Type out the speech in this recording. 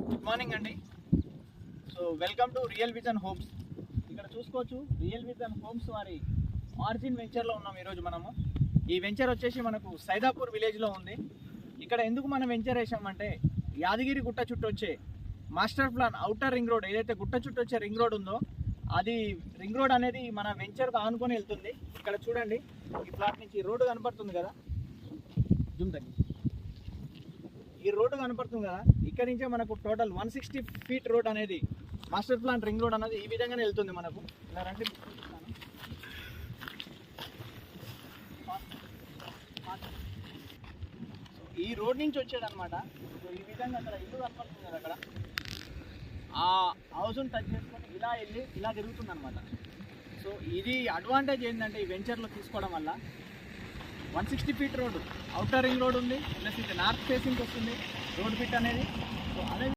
Good morning అండి. So welcome to real vision homes. ఇక్కడ చూసుకోవచ్చు, రియల్ విజన్ హోమ్స్ వారి ఆర్జిన్ వెంచర్లో ఉన్నాం ఈరోజు మనము. ఈ వెంచర్ వచ్చేసి మనకు సైదాపూర్ విలేజ్లో ఉంది. ఇక్కడ ఎందుకు మనం వెంచర్ వేసామంటే, యాదగిరి గుట్ట చుట్టూ వచ్చే master plan outer ring road, ఏదైతే గుట్ట చుట్టూ వచ్చే రింగ్ రోడ్ ఉందో, అది రింగ్ రోడ్ అనేది మన వెంచర్కు ఆనుకొని వెళ్తుంది. ఇక్కడ చూడండి, ఈ ప్లాట్ నుంచి రోడ్డు కనపడుతుంది కదా, జూమ్ తగ్గి, ఈ రోడ్డు కనపడుతుంది కదా, ఇక్కడ నుంచే మనకు టోటల్ 160 ఫీట్ రోడ్ అనేది మాస్టర్ ప్లాన్ రింగ్ రోడ్ అనేది ఈ విధంగానే వెళ్తుంది మనకు. ఇలా రండి, ఈ రోడ్ నుంచి వచ్చేదన్నమాట. సో ఈ విధంగా అక్కడ ఇల్లు కనపడుతుంది కదా, అక్కడ ఆ హౌస్ని టచ్ చేసుకొని ఇలా వెళ్ళి ఇలా తిరుగుతుంది అనమాట. సో ఇది అడ్వాంటేజ్ ఏంటంటే, ఈ వెంచర్లో తీసుకోవడం వల్ల 160 feet road, outer ring road ఉంది, ప్లస్ ఇది నార్త్ ఫేసింగ్ వస్తుంది రోడ్ బిట్ అనేది.